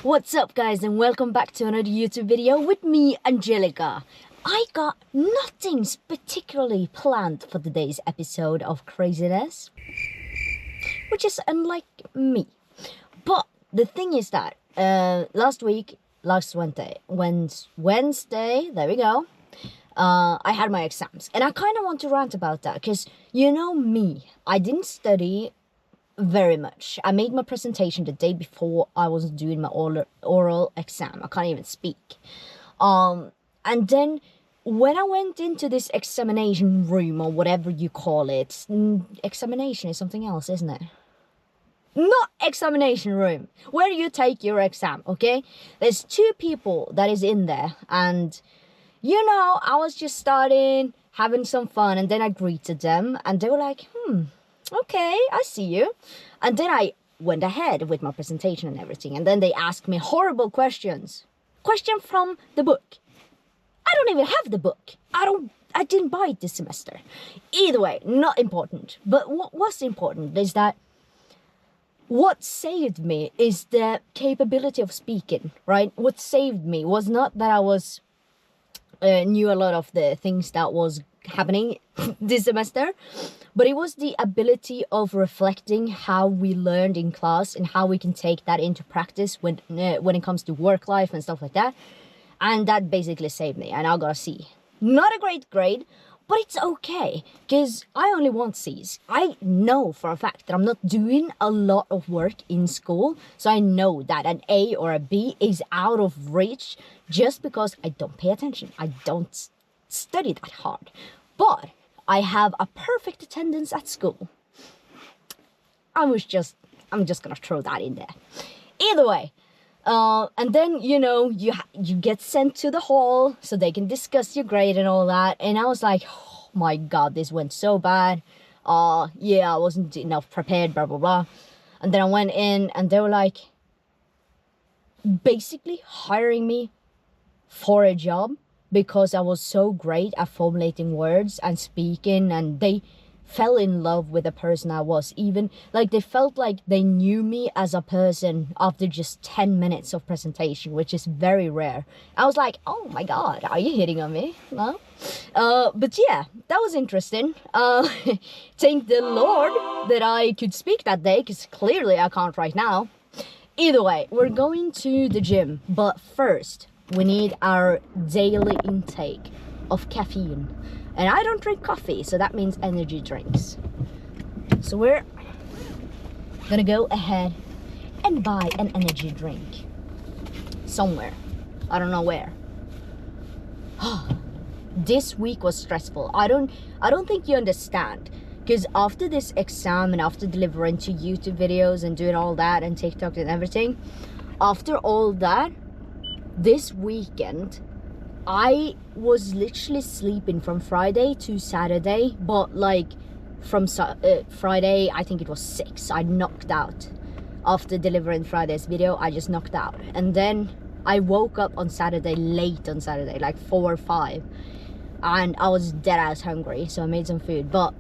What's up guys, and welcome back to another YouTube video with me, Angelica. I got nothing particularly planned for today's episode of craziness, which is unlike me. But the thing is that last Wednesday, there we go, I had my exams, and I kind of want to rant about that because you know me, I didn't study very much. I made my presentation the day before I was doing my oral exam. I can't even speak. And then when I went into this examination room, or whatever you call it, examination is something else, isn't it? Not examination room, where you take your exam, okay? There's two people that is in there, and you know, I was just starting, having some fun, and then I greeted them, and they were like, okay, I see you. And then I went ahead with my presentation and everything. And then they asked me horrible questions. Question from the book. I don't even have the book. I didn't buy it this semester. Either way, not important. But what was important is that what saved me is the capability of speaking, right? What saved me was not that I was knew a lot of the things that was happening this semester, but it was the ability of reflecting how we learned in class and how we can take that into practice when it comes to work life and stuff like that. And that basically saved me, and I got a C. Not a great grade, but it's okay, because I only want C's. I know for a fact that I'm not doing a lot of work in school, so I know that an A or a B is out of reach just because I don't pay attention. I don't study that hard. But I have a perfect attendance at school. I'm just gonna throw that in there. Either way, and then you know you get sent to the hall so they can discuss your grade and all that. And I was like, oh my god, this went so bad. Yeah, I wasn't enough prepared, blah blah blah. And then I went in, and they were like, basically hiring me for a job, because I was so great at formulating words and speaking, and they fell in love with the person I was. Even like they felt like they knew me as a person after just 10 minutes of presentation, which is very rare. I was like, oh my god, are you hitting on me? No? But yeah, that was interesting. Thank the Lord that I could speak that day, because clearly I can't right now. Either way, we're going to the gym, but first we need our daily intake of caffeine. And I don't drink coffee, so that means energy drinks. So we're gonna go ahead and buy an energy drink somewhere. I don't know where. This week was stressful. I don't think you understand. Because after this exam and after delivering 2 YouTube videos and doing all that and TikTok and everything, after all that, this weekend, I was literally sleeping from Friday to Saturday, but like from Friday, I think it was 6, I knocked out. After delivering Friday's video, I just knocked out. And then I woke up on Saturday, late on Saturday, like 4 or 5. And I was dead ass hungry, so I made some food. But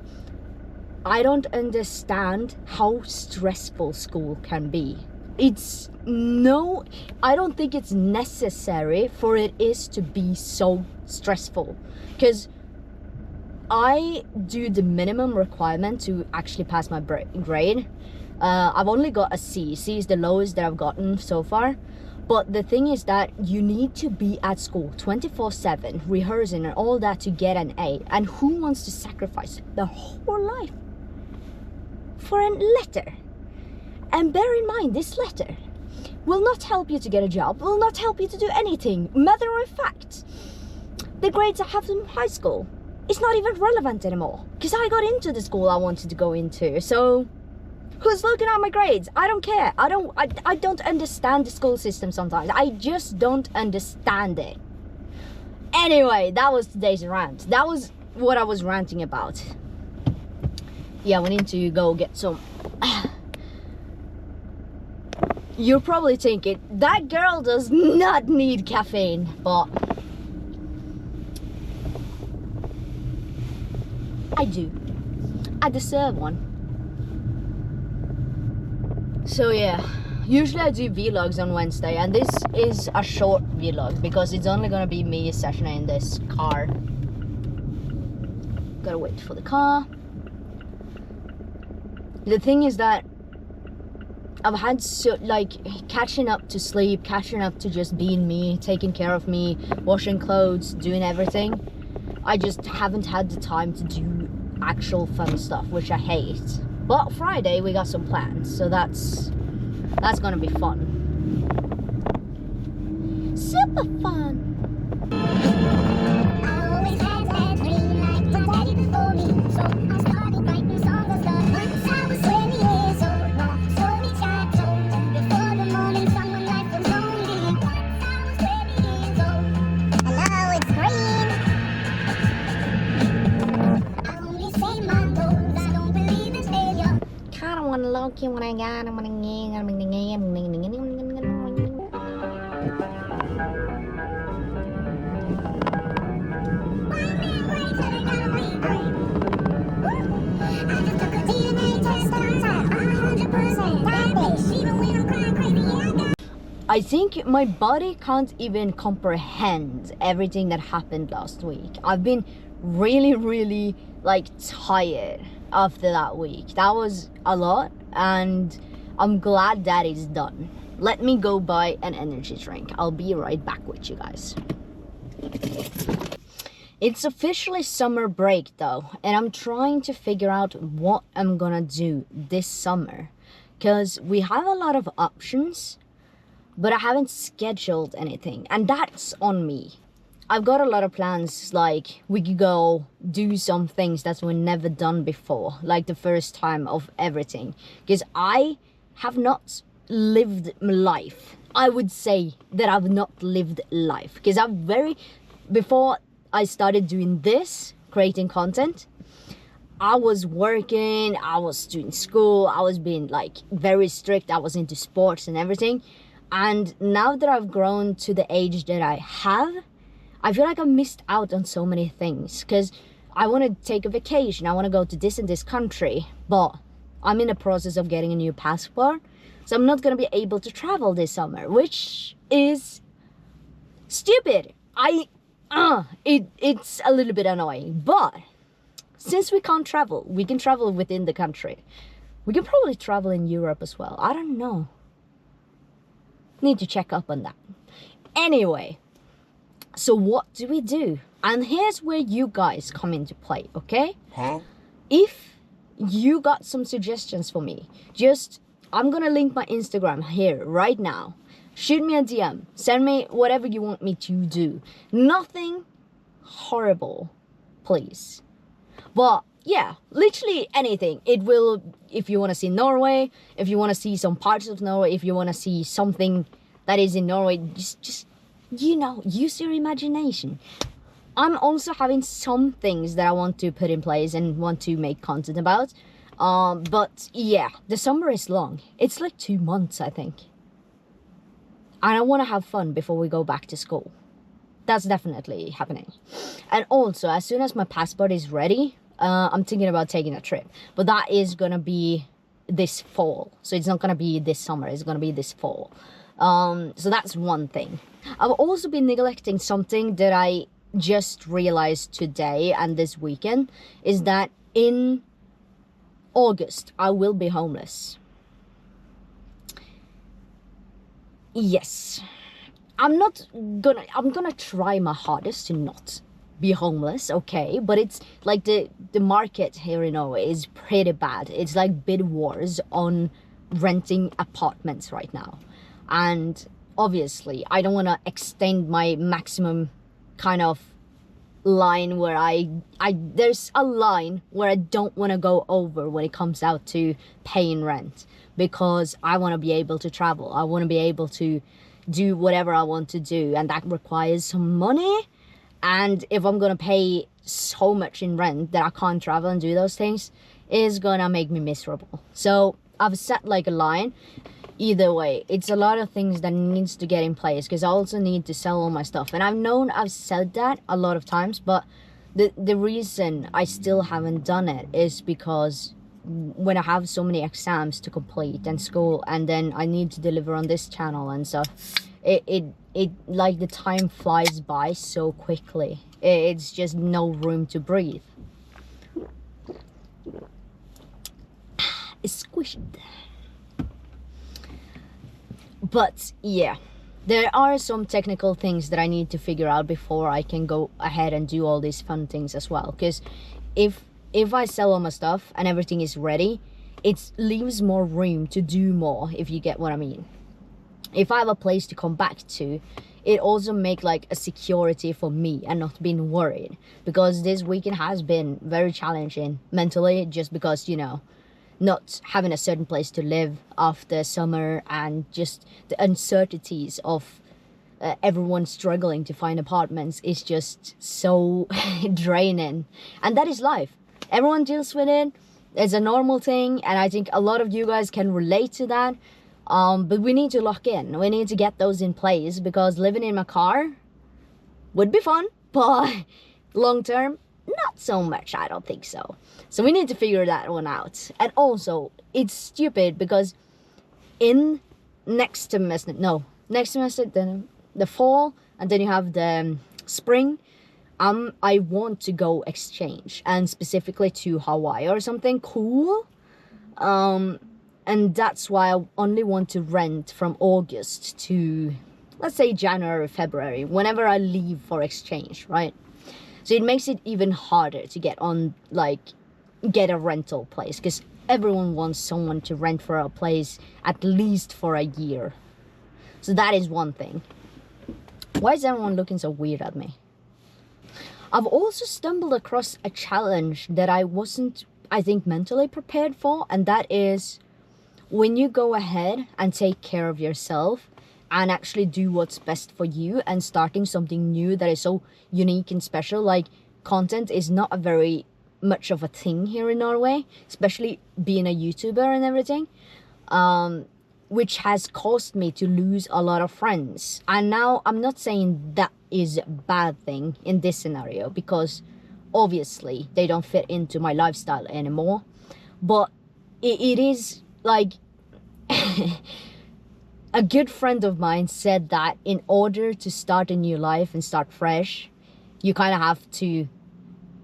I don't understand how stressful school can be. I don't think it's necessary for it is to be so stressful, because I do the minimum requirement to actually pass my grade. I've only got a C. C is the lowest that I've gotten so far. But the thing is that you need to be at school 24/7, rehearsing and all that to get an A. And who wants to sacrifice their whole life for a letter? And bear in mind, this letter will not help you to get a job, will not help you to do anything. Matter of fact, the grades I have in high school is not even relevant anymore, because I got into the school I wanted to go into. So who's looking at my grades? I don't care. I don't understand the school system sometimes. I just don't understand it. Anyway, that was today's rant. That was what I was ranting about. Yeah, we need to go get some. You're probably thinking, that girl does not need caffeine, but I do. I deserve one. So yeah, Usually I do vlogs on Wednesday, and this is a short vlog because it's only gonna be me sessioning in this car. Gotta wait for the car. The thing is that I've had catching up to sleep, catching up to just being me, taking care of me, washing clothes, doing everything. I just haven't had the time to do actual fun stuff, which I hate. But Friday we got some plans, so that's gonna be fun. Super fun. I think my body can't even comprehend everything that happened last week. I've been really tired after that week. That was a lot, and I'm glad that is done. Let me go buy an energy drink. I'll be right back with you guys. It's officially summer break though, and I'm trying to figure out what I'm gonna do this summer, because we have a lot of options, but I haven't scheduled anything, and that's on me. I've got a lot of plans, like we could go do some things that were never done before, like the first time of everything, because I have not lived life. I would say that I've not lived life, because before I started doing this, creating content, I was working, I was doing school, I was being very strict, I was into sports and everything. And now that I've grown to the age that I have, I feel like I missed out on so many things, because I want to take a vacation, I want to go to this and this country, but I'm in the process of getting a new passport, so I'm not going to be able to travel this summer, which is stupid. It's a little bit annoying, but since we can't travel, we can travel within the country. We can probably travel in Europe as well. I don't know. Need to check up on that. Anyway, so what do we do? And here's where you guys come into play, okay? Huh? If you got some suggestions for me, I'm gonna link my Instagram here right now. Shoot me a DM, send me whatever you want me to do. Nothing horrible, please. But yeah, literally anything. It will, if you want to see Norway, if you want to see some parts of Norway, if you want to see something that is in Norway, just use your imagination. I'm also having some things that I want to put in place and want to make content about. But yeah, the summer is long. It's like 2 months, I think. And I want to have fun before we go back to school. That's definitely happening. And also, as soon as my passport is ready, I'm thinking about taking a trip. But that is going to be this fall. So it's not going to be this summer. It's going to be this fall. So that's one thing. I've also been neglecting something that I just realized today and this weekend, is that in August, I will be homeless. Yes, I'm gonna try my hardest to not be homeless, okay? But it's like the market here in Norway is pretty bad. It's like bid wars on renting apartments right now. And obviously, I don't want to extend my maximum kind of line where there's a line where I don't want to go over when it comes out to paying rent, because I want to be able to travel. I want to be able to do whatever I want to do, and that requires some money. And if I'm gonna pay so much in rent that I can't travel and do those things, is gonna make me miserable. So I've set a line. Either way, it's a lot of things that needs to get in place, because I also need to sell all my stuff. And I've said that a lot of times, but the reason I still haven't done it is because when I have so many exams to complete and school, and then I need to deliver on this channel and stuff, it like the time flies by so quickly. It's just no room to breathe. It's squished. But yeah, there are some technical things that I need to figure out before I can go ahead and do all these fun things as well. Because if I sell all my stuff and everything is ready, it leaves more room to do more, if you get what I mean. If I have a place to come back to, it also make like a security for me and not being worried. Because this weekend has been very challenging mentally, just because, you know, not having a certain place to live after summer, and just the uncertainties of everyone struggling to find apartments is just so draining. And that is life. Everyone deals with it. It's a normal thing, and I think a lot of you guys can relate to that. But we need to lock in. We need to get those in place, because living in my car would be fun, but long term, not so much. I don't think so. So we need to figure that one out. And also, it's stupid because in next semester, then the fall, and then you have the spring, I want to go exchange, and specifically to Hawaii or something cool. And that's why I only want to rent from August to, let's say, January, February, whenever I leave for exchange, right? So it makes it even harder to get a rental place, because everyone wants someone to rent for a place at least for a year. So that is one thing. Why is everyone looking so weird at me? I've also stumbled across a challenge that I wasn't, I think, mentally prepared for, and that is when you go ahead and take care of yourself and actually do what's best for you, and starting something new that is so unique and special. Like, content is not a very much of a thing here in Norway, especially being a YouTuber and everything, which has caused me to lose a lot of friends. And now I'm not saying that is a bad thing in this scenario, because obviously they don't fit into my lifestyle anymore, but it is like a good friend of mine said that in order to start a new life and start fresh, you kind of have to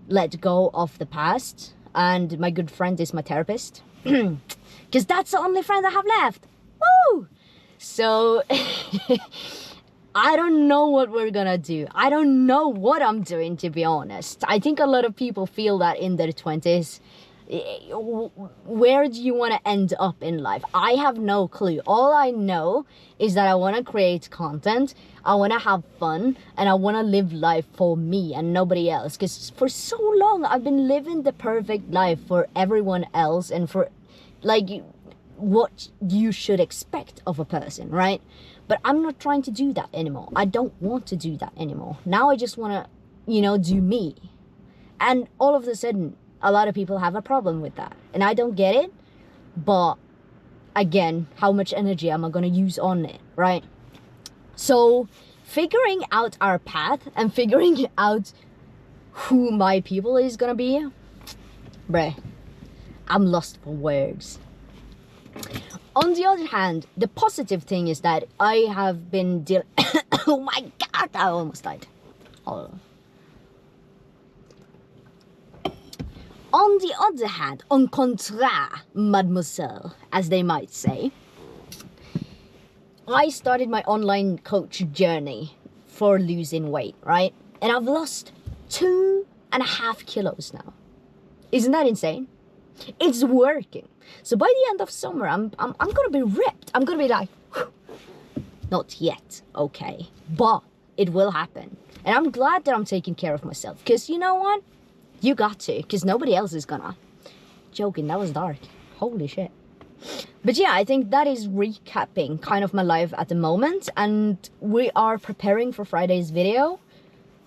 let go of the past. And my good friend is my therapist, because that's the only friend I have left. Woo! So I don't know what we're gonna do. I don't know what I'm doing, to be honest. I think a lot of people feel that in their 20s. Where do you want to end up in life? I have no clue. All I know is that I want to create content, I want to have fun, and I want to live life for me and nobody else. Because for so long I've been living the perfect life for everyone else, and for like what you should expect of a person, right? But I'm not trying to do that anymore. I don't want to do that anymore. Now I just want to, do me. And all of a sudden, a lot of people have a problem with that, and I don't get it. But again, how much energy am I gonna use on it, right? So figuring out our path and figuring out who my people is gonna be, bruh, I'm lost for words. On the other hand, the positive thing is that I have been oh my god, I almost died. Hold on. On the other hand, en contraire, mademoiselle, as they might say, I started my online coach journey for losing weight, right? And I've lost 2.5 kilos now. Isn't that insane? It's working. So by the end of summer, I'm gonna be ripped. I'm gonna be like, whew. Not yet, okay, but it will happen. And I'm glad that I'm taking care of myself, because you know what? You got to, because nobody else is gonna. Joking, that was dark. Holy shit. But yeah, I think that is recapping kind of my life at the moment, and we are preparing for Friday's video.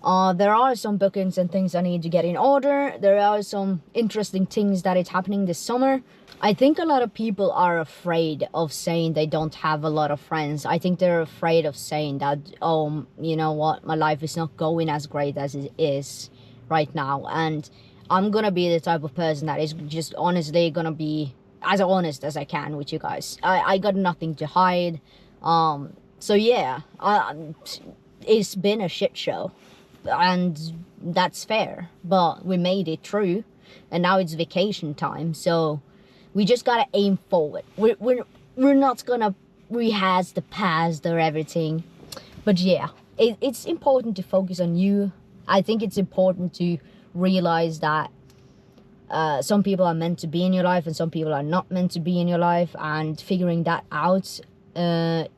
There are some bookings and things I need to get in order. There are some interesting things that is happening this summer. I think a lot of people are afraid of saying they don't have a lot of friends. I think they're afraid of saying that, oh, you know what, my life is not going as great as it is right now. And I'm gonna be the type of person that is just honestly gonna be as honest as I can with you guys. I got nothing to hide. So yeah, it's been a shit show, and that's fair, but we made it through, and now it's vacation time, so we just gotta aim forward. We're not gonna rehash the past or everything, but yeah, it's important to focus on you. I think it's important to realize that some people are meant to be in your life and some people are not meant to be in your life, and figuring that out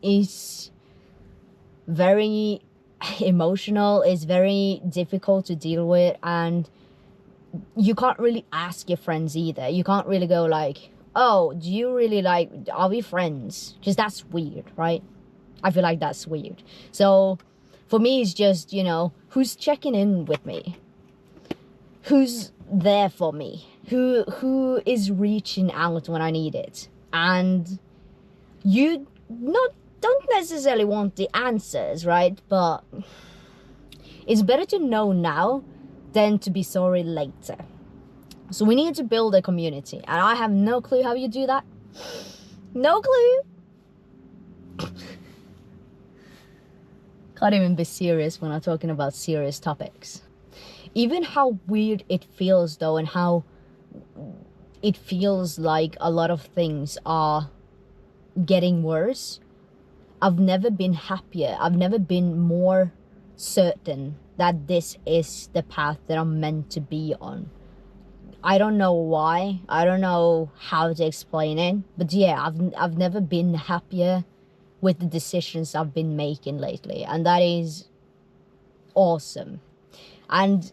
is very emotional, is very difficult to deal with, and you can't really ask your friends either. You can't really go like, oh, do you really like, are we friends? Because that's weird, right? I feel like that's weird. So for me, it's just, you know, who's checking in with me? Who's there for me? Who is reaching out when I need it? And you don't necessarily want the answers, right? But it's better to know now than to be sorry later. So we need to build a community, and I have no clue how you do that. No clue. Can't even be serious when I'm talking about serious topics. Even how weird it feels though, and how it feels like a lot of things are getting worse. I've never been happier. I've never been more certain that this is the path that I'm meant to be on. I don't know why. I don't know how to explain it. But yeah, I've never been happier with the decisions I've been making lately. And that is awesome. And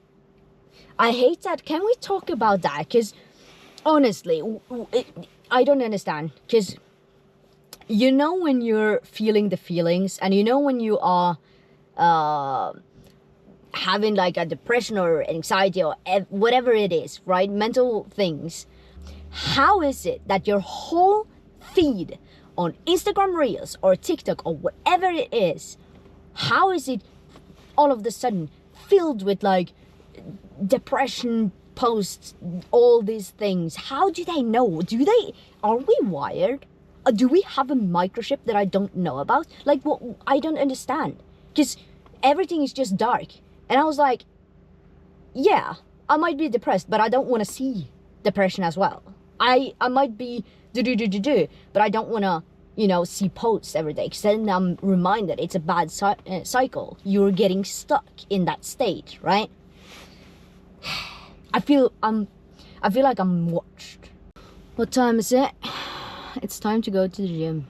I hate that. Can we talk about that? Because honestly, I don't understand. Because you know when you're feeling the feelings, and you know when you are having like a depression or anxiety or whatever it is, right? Mental things. How is it that your whole feed on Instagram Reels or TikTok or whatever it is, how is it all of a sudden filled with like depression posts, all these things? How do they know? Are we wired? Do we have a microchip that I don't know about? Like, what? I don't understand. Because everything is just dark. And I was like, yeah, I might be depressed, but I don't want to see depression as well. I might be but I don't want to, you know, see posts every day. Because then I'm reminded it's a bad cycle. You're getting stuck in that state, right? I feel like I'm watched. What time is it? It's time to go to the gym.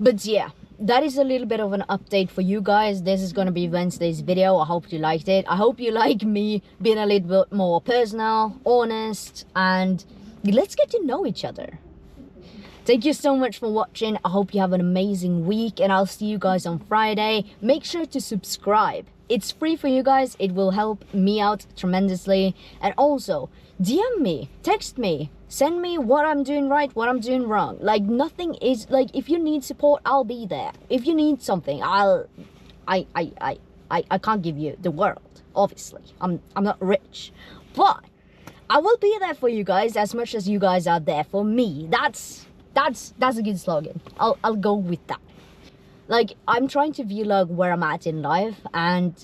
But yeah, that is a little bit of an update for you guys. This is gonna be Wednesday's video. I hope you liked it. I hope you like me being a little bit more personal, honest, and let's get to know each other. Thank you so much for watching. I hope you have an amazing week, and I'll see you guys on Friday. Make sure to subscribe. It's free for you guys. It will help me out tremendously. And also, DM me, text me, send me what I'm doing right, what I'm doing wrong. Like, nothing is, like, if you need support, I'll be there. If you need something, I can't give you the world, obviously. I'm not rich. But I will be there for you guys as much as you guys are there for me. That's a good slogan. I'll go with that. Like, I'm trying to vlog where I'm at in life, and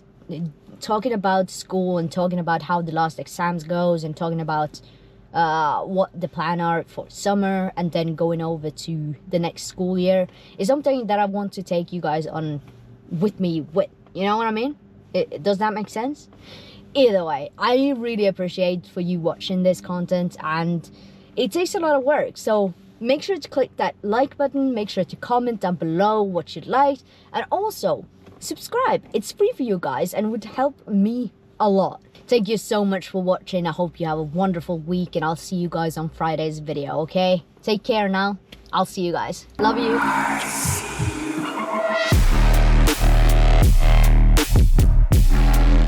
talking about school, and talking about how the last exams goes, and talking about what the plan are for summer, and then going over to the next school year is something that I want to take you guys on with me with. You know what I mean? Does that make sense? Either way, I really appreciate for you watching this content, and it takes a lot of work. So make sure to click that like button, make sure to comment down below what you liked, and also subscribe. It's free for you guys and would help me a lot. Thank you so much for watching. I hope you have a wonderful week, and I'll see you guys on Friday's video, okay? Take care now. I'll see you guys. Love you.